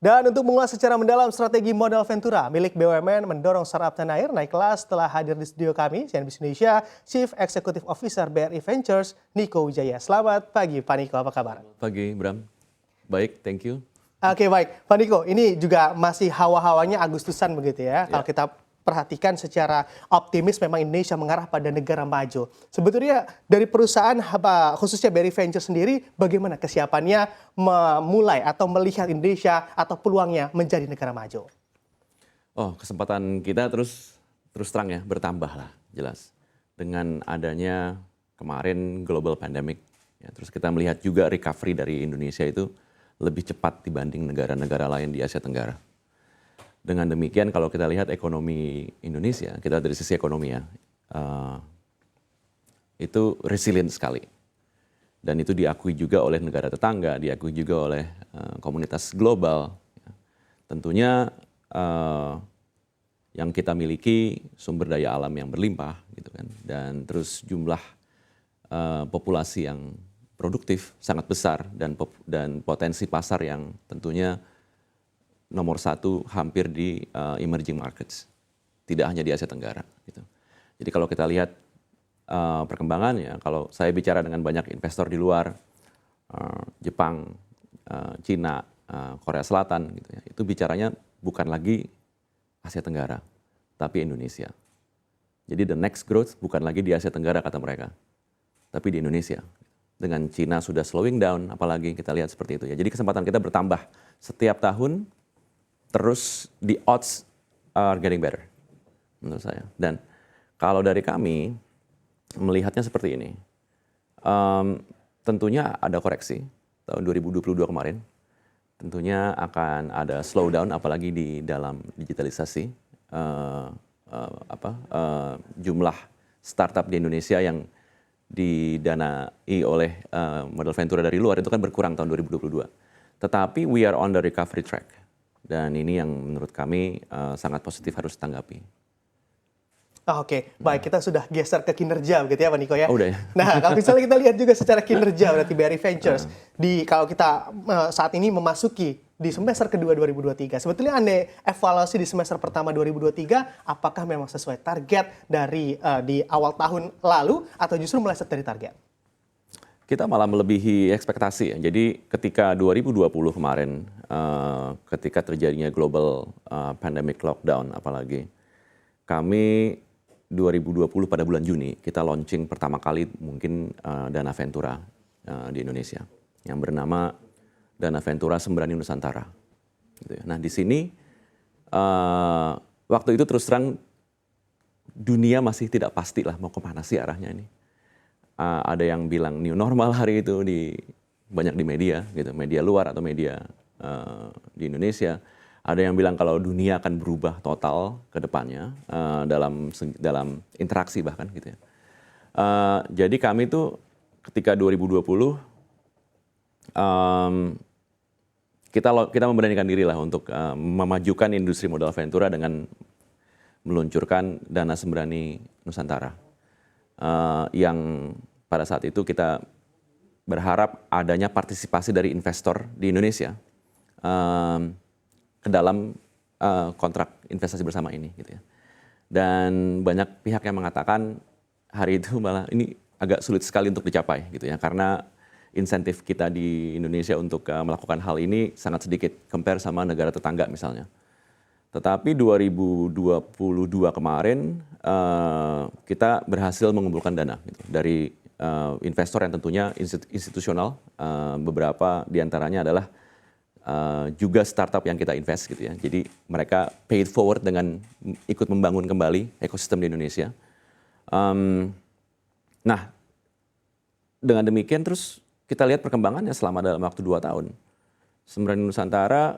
Dan untuk mengulas secara mendalam strategi modal Ventura milik BUMN mendorong startup tanah air naik kelas telah hadir di studio kami, CNBC Indonesia, Chief Executive Officer BRI Ventures, Niko Wijaya. Selamat pagi, Pak Niko, apa kabar? Pagi, Bram. Baik, thank you. Oke, baik. Pak Niko, ini juga masih hawa-hawanya Agustusan begitu ya. Kalau kita perhatikan secara optimis memang Indonesia mengarah pada negara maju. Sebetulnya dari perusahaan khususnya BRI Ventures sendiri bagaimana kesiapannya memulai atau melihat Indonesia atau peluangnya menjadi negara maju? Oh, kesempatan kita terus terang ya, bertambah lah jelas. Dengan adanya kemarin global pandemic, ya, terus kita melihat juga recovery dari Indonesia itu lebih cepat dibanding negara-negara lain di Asia Tenggara. Dengan demikian kalau kita lihat ekonomi Indonesia, kita dari sisi ekonomi ya, itu resilient sekali. Dan itu diakui juga oleh negara tetangga, diakui juga oleh komunitas global. Tentunya yang kita miliki sumber daya alam yang berlimpah, gitu kan, dan terus jumlah populasi yang produktif sangat besar dan potensi pasar yang tentunya nomor satu hampir di emerging markets, tidak hanya di Asia Tenggara. Gitu. Jadi kalau kita lihat perkembangannya, kalau saya bicara dengan banyak investor di luar, Jepang, Cina, Korea Selatan, gitu ya, itu bicaranya bukan lagi Asia Tenggara, tapi Indonesia. Jadi the next growth bukan lagi di Asia Tenggara kata mereka, tapi di Indonesia. Dengan Cina sudah slowing down, apalagi kita lihat seperti itu ya. Jadi kesempatan kita bertambah setiap tahun. Terus the odds are getting better menurut saya. Dan kalau dari kami melihatnya seperti ini, tentunya ada koreksi tahun 2022 kemarin. Tentunya akan ada slowdown apalagi di dalam digitalisasi. Jumlah startup di Indonesia yang didanai oleh modal Ventura dari luar itu kan berkurang tahun 2022. Tetapi we are on the recovery track. Dan ini yang menurut kami sangat positif harus ditanggapi. Oke, baik, kita sudah geser ke kinerja begitu ya Pak Niko ya. Oh, udah ya. Nah, kalau misalnya kita lihat juga secara kinerja berarti BRI Ventures kalau kita saat ini memasuki di semester kedua 2023. Sebetulnya Anda evaluasi di semester pertama 2023 apakah memang sesuai target dari di awal tahun lalu atau justru meleset dari target? Kita malah melebihi ekspektasi ya. Jadi ketika 2020 kemarin, ketika terjadinya global pandemic lockdown apalagi, kami 2020 pada bulan Juni, kita launching pertama kali mungkin Dana Ventura di Indonesia, yang bernama Dana Ventura Sembrani Nusantara. Gitu ya. Nah di sini, waktu itu terus terang, dunia masih tidak pasti lah mau kemana sih arahnya ini. Ada yang bilang new normal hari itu banyak di media, gitu, media luar atau media di Indonesia. Ada yang bilang kalau dunia akan berubah total ke depannya dalam interaksi bahkan, gitu ya. Jadi kami tuh ketika 2020 kita memberanikan diri lah untuk memajukan industri modal Ventura dengan meluncurkan Dana Sembrani Nusantara, yang pada saat itu kita berharap adanya partisipasi dari investor di Indonesia ke dalam kontrak investasi bersama ini, gitu ya. Dan banyak pihak yang mengatakan hari itu malah ini agak sulit sekali untuk dicapai, gitu ya, karena insentif kita di Indonesia untuk melakukan hal ini sangat sedikit compare sama negara tetangga misalnya. Tetapi 2022 kemarin kita berhasil mengumpulkan dana, gitu, dari investor yang tentunya institusional, beberapa diantaranya adalah juga startup yang kita invest, gitu ya. Jadi mereka pay it forward dengan ikut membangun kembali ekosistem di Indonesia. Nah, dengan demikian terus kita lihat perkembangannya selama dalam waktu 2 tahun. Sembrani Nusantara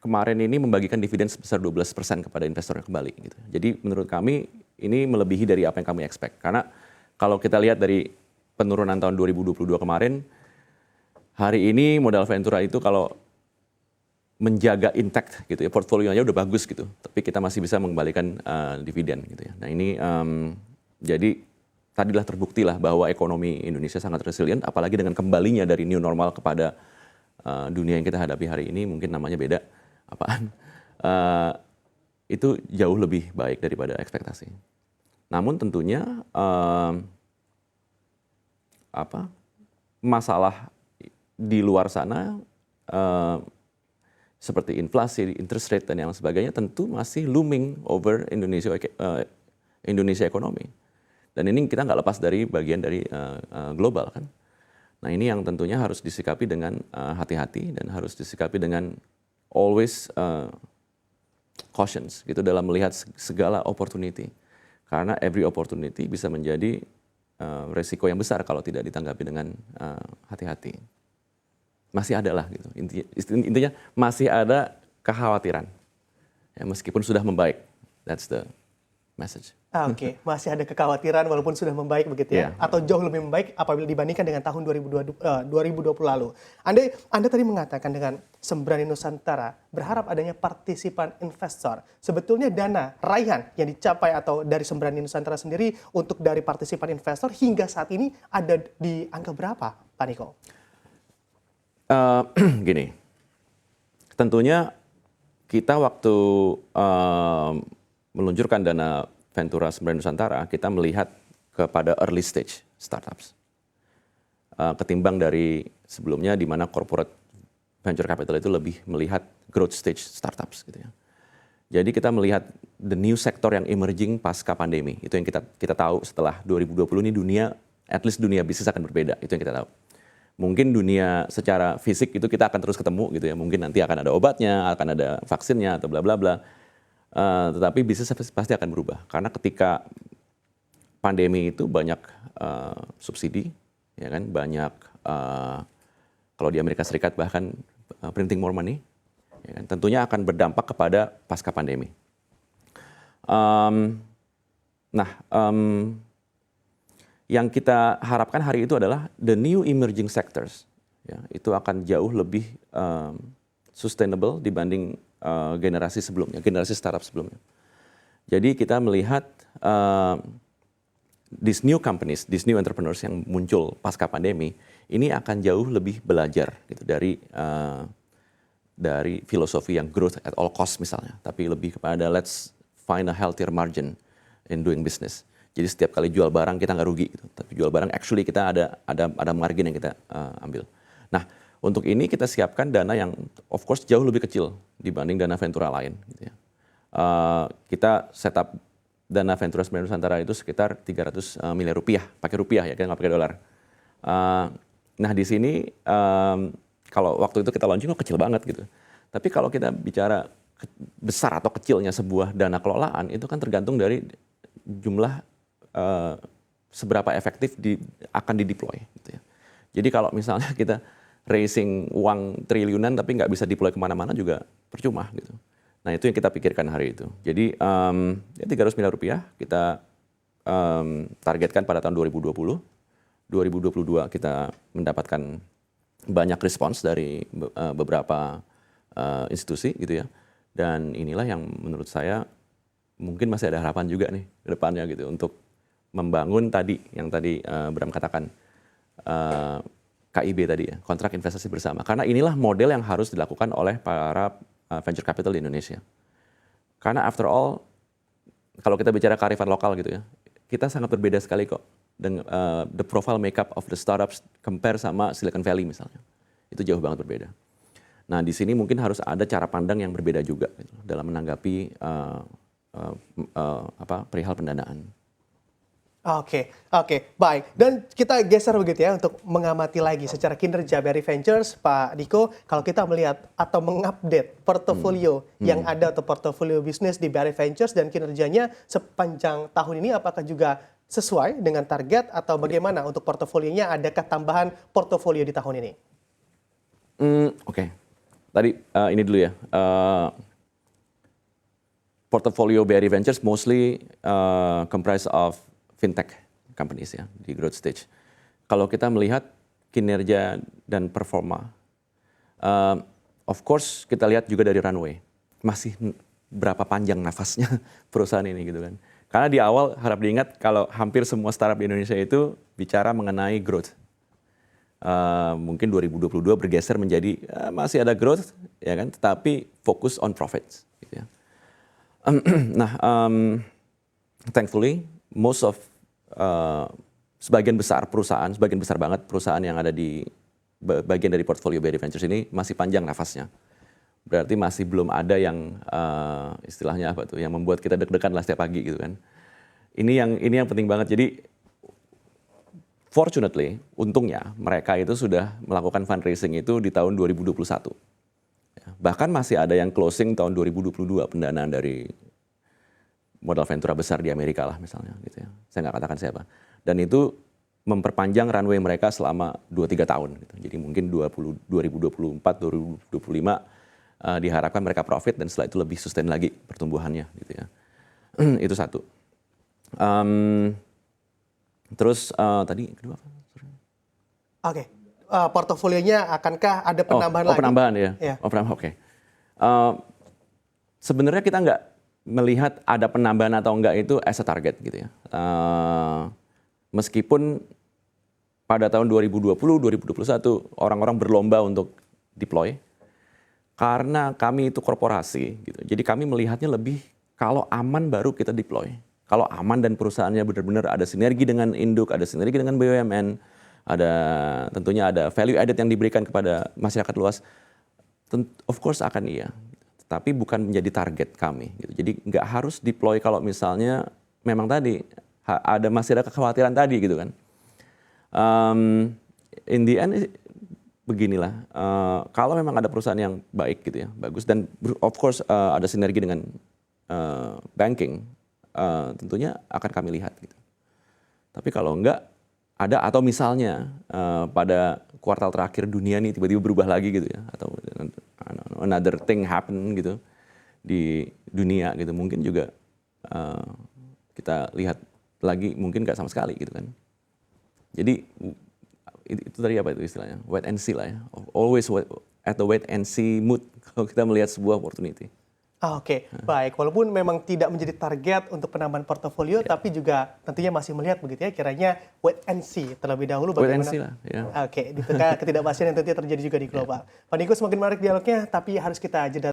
kemarin ini membagikan dividen sebesar 12% kepada investornya kembali, gitu. Jadi menurut kami ini melebihi dari apa yang kami expect. Karena kalau kita lihat dari penurunan tahun 2022 kemarin, hari ini modal Ventura itu kalau menjaga intact, gitu ya, portfolionya udah bagus, gitu, tapi kita masih bisa mengembalikan dividen, gitu ya. Nah ini jadi tadilah terbuktilah bahwa ekonomi Indonesia sangat resilient, apalagi dengan kembalinya dari new normal kepada dunia yang kita hadapi hari ini mungkin namanya beda, apaan, eh, itu jauh lebih baik daripada ekspektasi. Namun tentunya masalah di luar sana seperti inflasi, interest rate dan yang sebagainya tentu masih looming over Indonesia ekonomi. Dan ini kita nggak lepas dari bagian dari global kan. Nah ini yang tentunya harus disikapi dengan hati-hati dan harus disikapi dengan always cautions gitu dalam melihat segala opportunity. Karena every opportunity bisa menjadi resiko yang besar kalau tidak ditanggapi dengan hati-hati. Masih ada lah gitu. Intinya masih ada kekhawatiran. Ya, meskipun sudah membaik. That's the message. Oke, masih ada kekhawatiran walaupun sudah membaik begitu ya, atau jauh lebih membaik apabila dibandingkan dengan tahun 2020 lalu. Anda tadi mengatakan dengan Sembrani Nusantara berharap adanya partisipan investor. Sebetulnya dana raihan yang dicapai atau dari Sembrani Nusantara sendiri untuk dari partisipan investor hingga saat ini ada di angka berapa, Pak Niko? Gini, tentunya kita waktu meluncurkan dana Ventura Sembrani Nusantara, kita melihat kepada early stage startups. Ketimbang dari sebelumnya di mana corporate venture capital itu lebih melihat growth stage startups gitu ya. Jadi kita melihat the new sector yang emerging pasca pandemi. Itu yang kita tahu setelah 2020 ini dunia, at least dunia bisnis akan berbeda. Itu yang kita tahu. Mungkin dunia secara fisik itu kita akan terus ketemu gitu ya. Mungkin nanti akan ada obatnya, akan ada vaksinnya atau bla bla bla. Tetapi bisnis pasti akan berubah karena ketika pandemi itu banyak subsidi, ya kan, banyak kalau di Amerika Serikat bahkan printing more money, ya kan, tentunya akan berdampak kepada pasca pandemi. Yang kita harapkan hari itu adalah the new emerging sectors, ya, itu akan jauh lebih sustainable dibanding generasi sebelumnya, generasi startup sebelumnya. Jadi kita melihat these new companies, these new entrepreneurs yang muncul pasca pandemi, ini akan jauh lebih belajar gitu dari filosofi yang growth at all cost misalnya, tapi lebih kepada let's find a healthier margin in doing business. Jadi setiap kali jual barang kita nggak rugi, gitu. Tapi jual barang actually kita ada margin yang kita ambil. Nah, untuk ini kita siapkan dana yang of course jauh lebih kecil dibanding dana Ventura lain. Gitu ya. Kita setup dana Ventura Sembrani Nusantara itu sekitar 300 miliar rupiah, pakai rupiah ya, kan nggak pakai dolar. Nah di sini kalau waktu itu kita launching kecil banget gitu. Tapi kalau kita bicara besar atau kecilnya sebuah dana kelolaan itu kan tergantung dari jumlah seberapa efektif akan dideploy. Gitu ya. Jadi kalau misalnya kita raising uang triliunan tapi nggak bisa deploy kemana-mana juga percuma gitu. Nah itu yang kita pikirkan hari itu. Jadi 300 miliar rupiah kita targetkan pada tahun 2020. 2022 kita mendapatkan banyak respons dari beberapa institusi gitu ya. Dan inilah yang menurut saya mungkin masih ada harapan juga nih ke depannya gitu untuk membangun tadi yang tadi Bram katakan. KIB tadi ya, kontrak investasi bersama. Karena inilah model yang harus dilakukan oleh para venture capital di Indonesia. Karena after all, kalau kita bicara kearifan lokal gitu ya, kita sangat berbeda sekali kok dengan the profile makeup of the startups compare sama Silicon Valley misalnya. Itu jauh banget berbeda. Nah di sini mungkin harus ada cara pandang yang berbeda juga gitu, dalam menanggapi perihal pendanaan. Oke, baik. Dan kita geser begitu ya untuk mengamati lagi secara kinerja BRI Ventures, Pak Diko. Kalau kita melihat atau mengupdate portofolio yang ada atau portofolio bisnis di BRI Ventures dan kinerjanya sepanjang tahun ini, apakah juga sesuai dengan target atau bagaimana untuk portofolionya? Adakah tambahan portofolio di tahun ini? Oke. Tadi ini dulu ya. Portofolio BRI Ventures mostly comprised of fintech companies ya di growth stage. Kalau kita melihat kinerja dan performa, of course kita lihat juga dari runway. Masih berapa panjang nafasnya perusahaan ini gitu kan. Karena di awal harap diingat kalau hampir semua startup di Indonesia itu bicara mengenai growth. mungkin 2022 bergeser menjadi masih ada growth, ya kan, tetapi fokus on profits. Gitu ya. Nah, thankfully, most of sebagian besar banget perusahaan yang ada di bagian dari portfolio BRI Ventures ini masih panjang nafasnya. Berarti masih belum ada yang istilahnya apa tuh, yang membuat kita deg-degan lah setiap pagi gitu kan. Ini yang penting banget. Jadi fortunately, untungnya mereka itu sudah melakukan fundraising itu di tahun 2021. Ya, bahkan masih ada yang closing tahun 2022 pendanaan dari modal ventura besar di Amerika lah misalnya gitu ya. Saya nggak katakan siapa. Dan itu memperpanjang runway mereka selama 2-3 tahun gitu. Jadi mungkin 2024, 2025 diharapkan mereka profit dan setelah itu lebih sustain lagi pertumbuhannya gitu ya. Itu satu. Terus tadi kedua apa? Oke. Portofolionya akankah ada penambahan lagi? Penambahan ya. Iya. Penambahan, oke. Sebenarnya kita nggak melihat ada penambahan atau enggak itu as a target gitu ya. Meskipun pada tahun 2020, 2021 orang-orang berlomba untuk deploy karena kami itu korporasi gitu. Jadi kami melihatnya lebih kalau aman baru kita deploy. Kalau aman dan perusahaannya benar-benar ada sinergi dengan induk, ada sinergi dengan BUMN, tentunya ada value added yang diberikan kepada masyarakat luas, of course akan iya. Tapi bukan menjadi target kami. Gitu. Jadi nggak harus deploy kalau misalnya memang tadi masih ada kekhawatiran tadi gitu kan. In the end beginilah, kalau memang ada perusahaan yang baik gitu ya, bagus dan of course ada sinergi dengan banking. Tentunya akan kami lihat gitu. Tapi kalau enggak ada atau misalnya pada kuartal terakhir dunia nih tiba-tiba berubah lagi gitu ya atau another thing happen gitu di dunia gitu mungkin juga kita lihat lagi mungkin nggak sama sekali gitu kan. Jadi itu tadi apa itu istilahnya wait and see lah ya. Always at the wait and see mood kalau kita melihat sebuah opportunity. Oke, baik. Walaupun memang tidak menjadi target untuk penambahan portofolio, tapi juga tentunya masih melihat begitu ya, kiranya wait and see terlebih dahulu bagaimana. Wait and see lah, ya. Oke, di tengah ketidakpastian yang tentunya terjadi juga di global. Pak Niko, semakin menarik dialognya, tapi harus kita jeda